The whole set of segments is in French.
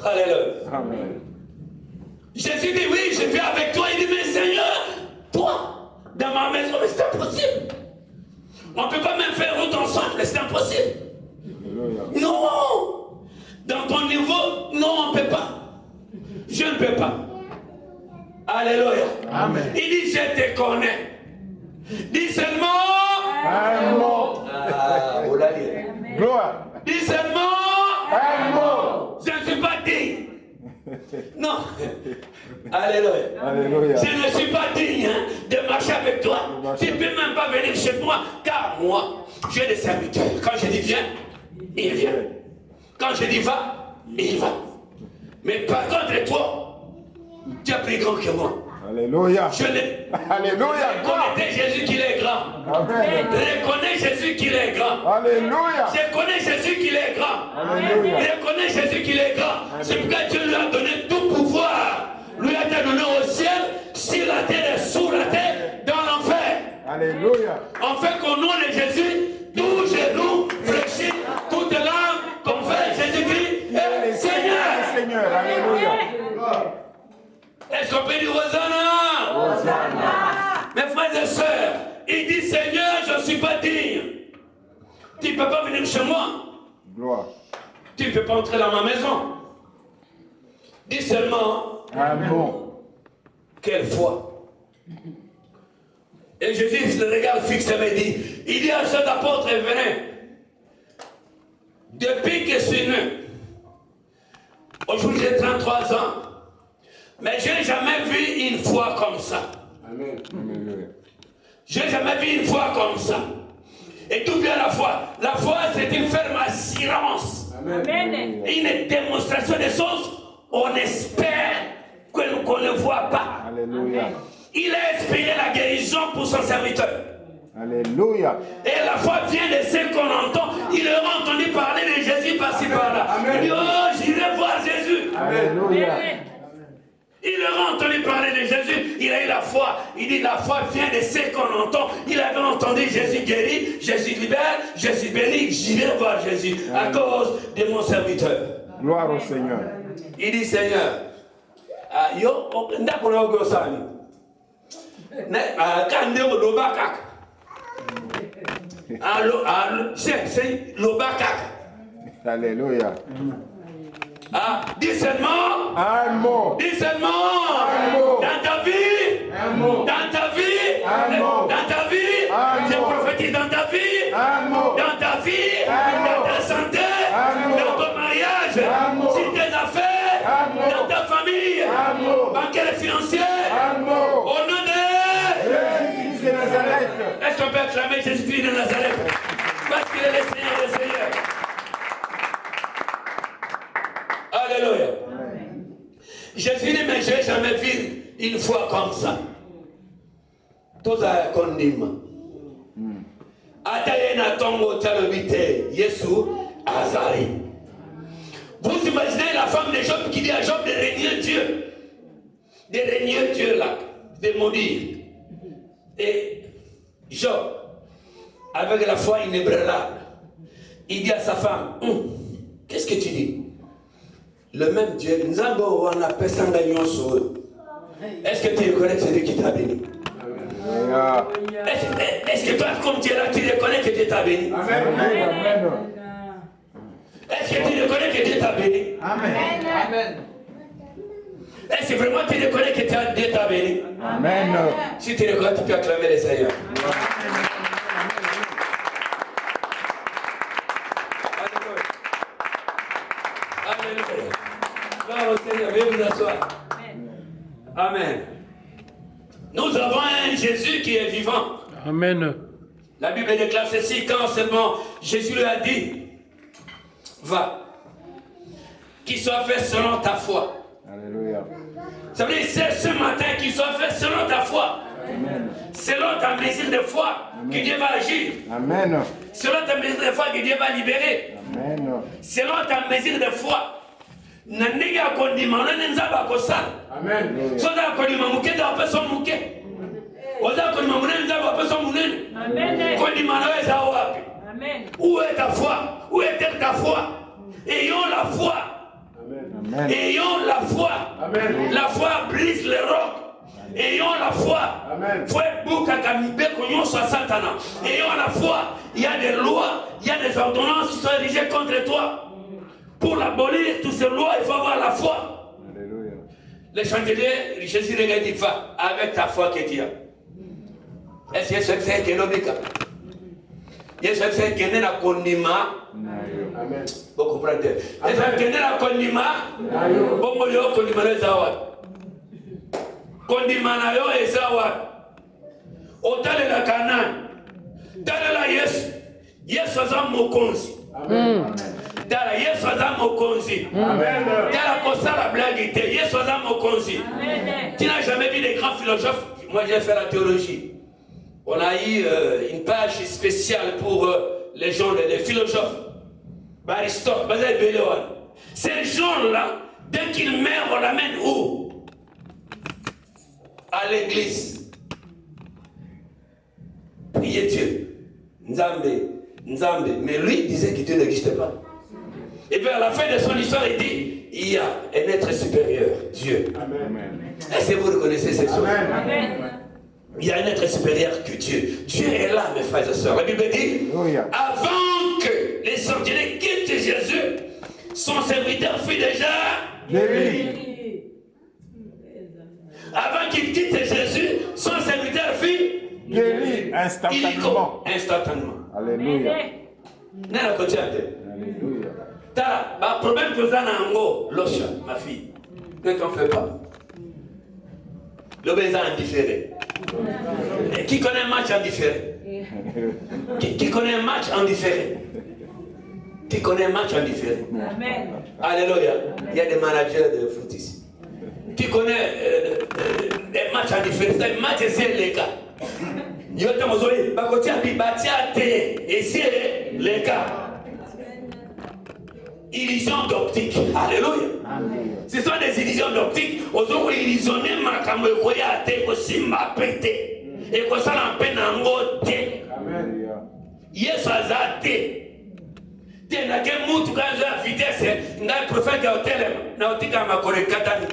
Alléluia. Amen. Jésus dit oui, je viens avec toi. Il dit mais Seigneur, toi, dans ma maison, mais c'est impossible. On ne peut pas même faire route ensemble, c'est impossible. Alléluia. Non. Dans ton niveau, non, on ne peut pas. Je ne peux pas. Alléluia. Amen. Il dit je te connais. Dis seulement. Un mot. Ah, vous l'avez dit. Gloire. Dis seulement. Un mot. Je ne suis pas digne. Non. Alléluia. Alléluia. Je ne suis pas digne de marcher avec toi. Tu ne peux même pas venir chez moi, car moi, j'ai des serviteurs. Quand je dis viens, il vient. Quand je dis va, il va. Mais par contre, toi, tu es plus grand que moi. Alléluia. Je Alléluia. reconnais Jésus qu'il est grand. Amen. Je reconnais Jésus qu'il est grand. Alléluia. Je connais Jésus qu'il est grand. Alléluia. Je connais Jésus qu'il est grand. C'est pourquoi Dieu lui a donné tout pouvoir. Lui a donné au ciel, sur la terre et sous la terre, dans l'enfer. Alléluia. En fait qu'au nom de Jésus, tout genou fléchit, toute langue confesse Jésus-Christ est Seigneur. Seigneur. Alléluia. Est-ce qu'on peut dire Hosanna? Hosanna. Mes frères et sœurs, il dit Seigneur, je ne suis pas digne. Tu ne peux pas venir chez moi. Gloire. Tu ne peux pas entrer dans ma maison. Dis seulement. Un mot. Quelle foi. Et Jésus le regarde fixement et dit, il dit à cet apôtre, venez. Depuis que je suis né, aujourd'hui j'ai 33 ans, mais je n'ai jamais vu une foi comme ça. Amen. Alléluia. Je n'ai jamais vu une foi comme ça. Et tout vient la foi. La foi, c'est une ferme assurance. Amen. Une démonstration des choses, on espère qu'on ne voit pas. Alléluia. Il a espéré la guérison pour son serviteur. Alléluia. Et la foi vient de ce qu'on entend. Il aura entendu parler de Jésus par-ci par-là. Il dit, oh, j'irai voir Jésus. Alléluia. Il aura entendu parler de Jésus. Il a eu la foi. Il dit, la foi vient de ce qu'on entend. Il avait entendu Jésus guéri, Jésus libère, Jésus béni. J'irai voir Jésus à cause de mon serviteur. Gloire au Seigneur. Il dit, Seigneur, yo, ndakona ogosani. Kande lobakak. C'est lobakak. Alléluia. Dis seulement. Un mot. Dis seulement. Un mot. Dans ta vie. Un mot. Dans ta vie. Un mot. Dans ta vie. Un Je mot. prophétise dans ta vie. Un mot. Dans ta vie. Un mot. Dans ta santé. Un mot. Dans ton mariage. Un mot. Sur tes affaires. Un mot. Dans ta famille. Un mot. Bancaire et financier. Un mot. Au nom de. Jésus de Nazareth. Est-ce qu'on peut acclamer Jésus-Christ de Nazareth? Parce qu'il est le Seigneur des Seigneurs. Alléluia. Jésus dit, mais je n'ai jamais vu une foi comme ça. Tous à Kondima. Atayena Tongo Talobite, Yesu Azari. Vous imaginez la femme de Job qui dit à Job de régner Dieu. De régner Dieu là, de maudire. Et Job, avec la foi inébranlable, il dit à sa femme, qu'est-ce que tu dis? Le même Dieu, Nzambo wana pesanga nyonso. Est-ce que tu reconnais celui qui t'a béni? Est-ce que toi, comme tu es là, tu reconnais que Dieu t'a béni? Amen. Amen. Est-ce que tu reconnais que Dieu t'a béni? Amen. Amen. Est-ce que vraiment tu reconnais que Dieu t'a béni? Amen. Si tu reconnais, tu peux acclamer le Seigneur. Alléluia. Gloire au Seigneur. Veuillez vous asseoir. Amen. Nous avons un Jésus qui est vivant. Amen. La Bible déclare ceci quand seulement Jésus lui a dit, va, qu'il soit fait selon ta foi. Alléluia. Ça veut dire c'est ce matin qu'il soit fait selon ta foi. Amen. Selon ta mesure de foi que Dieu va agir. Amen. Selon ta mesure de foi que Dieu va libérer. Amen. Selon ta mesure de foi. Nandiga kondima nenzaba kosala. Amen. Soza kondima mukenda wapeso muke. Oza kondima munene nzaba wapeso munene. Amen. Kondima naweza wapi? Amen. Où est ta foi? Où est foi. Ayons la foi. Amen. Ayons la foi. Amen. La foi brise les rocs. Ayons la foi. Amen. Ayons la foi. Il y a des lois, il y a des ordonnances qui sont érigées contre toi. Pour abolir toutes ces lois, il faut avoir la foi. Alléluia. Les chanceliers, Jésus regarde, il va avec ta foi que tu as. Est-ce que c'est que l'homme est c'est que n'est la condima. Amen. Vous comprenez? Est-ce que n'est la condima? Bon, yo condima les awa. Condima na yo ezawa. Otale la Canaan. Dale la Yesu. Yesu azam mokonzi. Amen. Dala Yesu azam mokonzi. Amen. Dala kosa la blague te. Yesu azam mokonzi. Tu n'as jamais vu des grands philosophes? Moi j'ai fait la théologie. On a eu une page spéciale pour les gens, les philosophes. Aristote, ces gens-là, dès qu'ils meurent, on l'amène où? À l'église. Priez Dieu. Nzambe, Nzambe. Mais lui disait que Dieu n'existait pas. Et vers la fin de son histoire, il dit, il y a un être supérieur, Dieu. Amen. Est-ce que vous reconnaissez ces choses? Amen. Il y a un être supérieur que Dieu. Dieu est là, mes frères et sœurs. La Bible dit, avant que les sorciers quittent Jésus, son serviteur fut déjà guéri. Avant qu'il quitte Jésus, son serviteur fut Guéri instantanément. Instantanément. Alléluia. Nana kotiate. Alléluia. T'as un problème que ça n'a pas, Losha, ma fille. Ne t'en fais pas. L'obéissance indifféré. Et qui connaît un match en différé? Qui connaît un match en différé? Qui connaît un match en différé? Amen. Alléluia. Il y a des managers de foot ici. Qui connaît des matchs en différé? C'est un match, c'est les cas. Il y a des et c'est les cas. Illusion d'optique. Alléluia. Ce sont des illusions d'optique. Aujourd'hui, illusionner ma caméra, aussi m'a pété. Et que ça l'empêche en côté. Yes, ça a été. T'es n'a qu'un mot, tu as la vitesse. N'a un prophète au télé. N'a pas dit qu'à ma collègue Katani.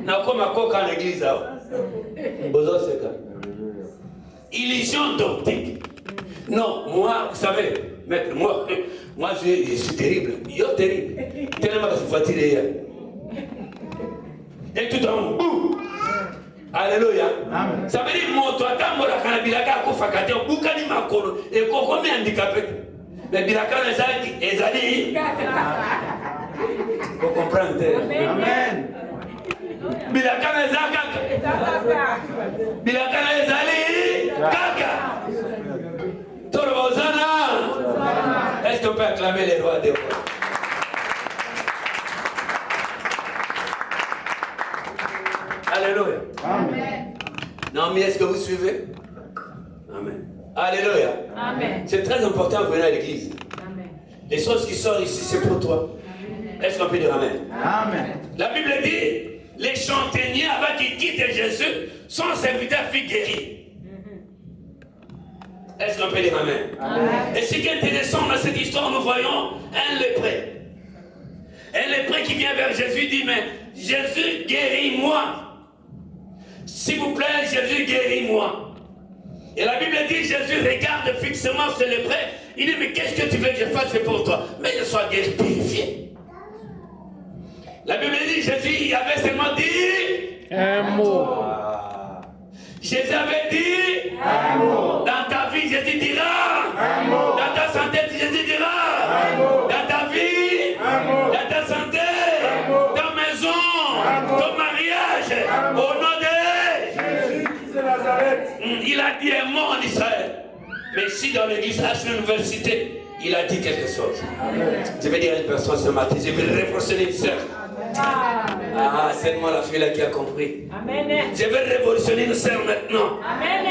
N'a pas ma coque en l'église. Bozo c'est ça. Illusion d'optique. Non, moi, vous savez, maître, moi je suis terrible. Yo terrible. Tellement que je suis fatigué. Et tout en bout. Alléluia. Ça veut dire mon toi quand moi la canabilaka ko fakate bukani makolo et ko comme handicapé. Mais bilaka les ali ezali. Vous comprenez? Amen. Bilaka les kaka. Bilaka les ali kaka. Torozana. Est-ce qu'on peut acclamer les rois des rois? Alléluia. Amen. Non, mais est-ce que vous suivez? Amen. Alléluia. Amen. C'est très important de venir à l'église. Amen. Les choses qui sortent ici, c'est pour toi. Est-ce qu'on peut dire Amen? Amen. La Bible dit, les chanteniers, avant qu'ils quittent Jésus, son serviteur fut guéri. Est-ce qu'on peut dire Amen? Amen. Et ce qui est intéressant dans cette histoire, nous voyons un lépreux. Un lépreux qui vient vers Jésus dit, mais Jésus, guéris-moi. S'il vous plaît, Jésus, guéris-moi. Et la Bible dit, Jésus regarde fixement ce lépreux. Il dit, mais qu'est-ce que tu veux que je fasse pour toi? Mais je sois guéri, purifié. La Bible dit, Jésus, il avait seulement dit un mot. Jésus avait dit un mot. Dans ta vie, Jésus dira un mot. Dans ta santé, Jésus dira un mot. Dans ta vie, un mot. dans ta santé, un mot. ta maison, ton mariage, au nom de Jésus de Nazareth. Il a dit un mot en Israël. Mais si dans l'église, à l'université, il a dit quelque chose. Amen. Je vais dire à une personne ce matin, je vais révolutionner une sœur. Ah, c'est moi la fille là qui a compris. Amen. Je vais révolutionner une sœur maintenant. Amen.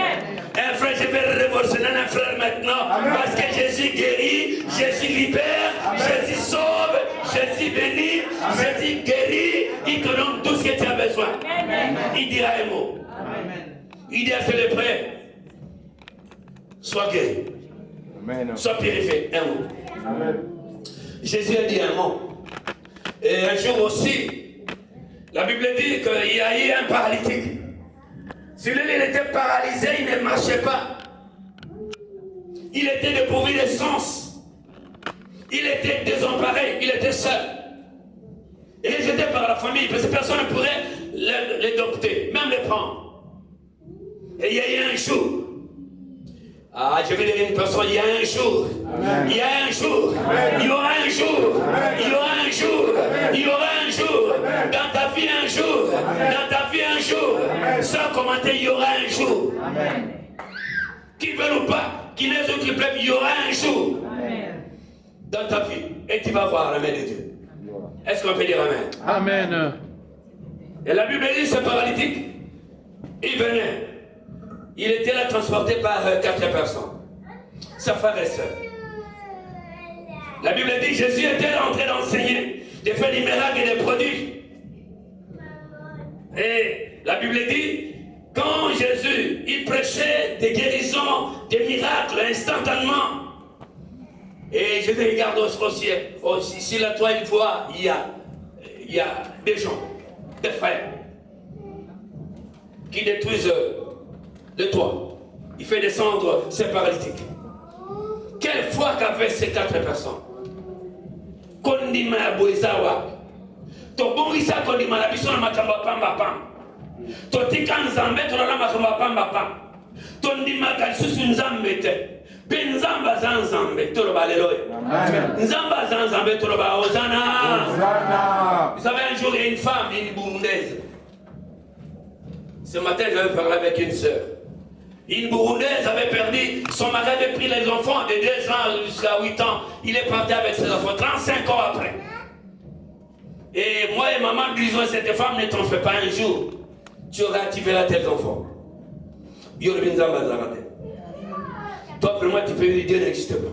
Un frère, je vais révolutionner un frère maintenant. Amen. Parce que Jésus guérit, Jésus libère, amen. Jésus sauve, Jésus bénit, amen. Jésus guérit. Il te donne tout ce que tu as besoin. Amen. Il dira un mot. Amen. Il dit à ce lépreux, sois guéri. Amen. Sois purifié. Un mot. Amen. Jésus a dit un mot. Et un jour aussi, la Bible dit qu'il y a eu un paralytique. Celui-là, il était paralysé, il ne marchait pas. Il était dépourvu de sens. Il était désemparé, il était seul. Il est jeté par la famille, parce que personne ne pourrait l'adopter, même le prendre. Et il y a eu un jour. Ah, je vais dire à une personne, il y a un jour. Amen. Il y a un jour. Amen. Il y aura un jour. Amen. Il y aura un jour. Amen. Il y aura un jour. Amen. Dans ta vie, un jour. Amen. Dans ta vie, un jour. Amen. Sans commenter, il y aura un jour. Amen. Qui veut ou pas, qui n'est aucun pleuve, il y aura un jour. Amen. Dans ta vie. Et tu vas voir la main de Dieu. Est-ce qu'on peut dire Amen? Amen. Et la Bible dit, ce paralytique, il venait. Il était là transporté par 4 personnes. Sa frère et soeur. La Bible dit, Jésus était en train d'enseigner, de faire des miracles et des produits. Et la Bible dit, quand Jésus, il prêchait des guérisons, des miracles instantanément. Et je vais regarder au ciel. Si la toi une fois, il y a des gens, des frères, qui détruisent le toit. Il fait descendre ces paralytiques. Quelle foi qu'avaient ces 4 personnes? Kondima boisawa. To bonisa kondima la biso na makamba pamba pam. To tika nzambe to na makamba pamba pam. To ndima kalisusu nzambe te. Nzamba zanzambe to lo baleloy. Nzamba zanzambe to lo ba Hosanna. Vous savez, un jour il y a une femme, une burundaise. Ce matin j'avais parlé avec une sœur. Une burundaise avait perdu, son mari avait pris les enfants de 2 ans jusqu'à 8 ans. Il est parti avec ses enfants 35 ans après. Et moi et maman disons à cette femme, ne t'en fais pas, un jour, tu réactiveras tes enfants. Toi vraiment tu peux dire Dieu n'existe pas.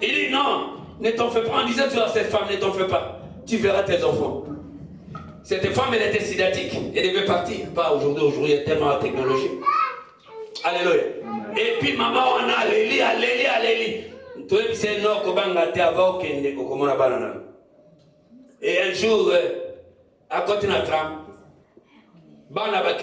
Il dit non, ne t'en fais pas. En disant à cette femme, ne t'en fais pas, tu verras tes enfants. Cette femme, elle était sédatique, elle devait partir. Pas aujourd'hui, il y a tellement de technologie. Alléluia. Et puis maman, on a Alléli. Toi, c'est non, et un jour, à côté de la tram,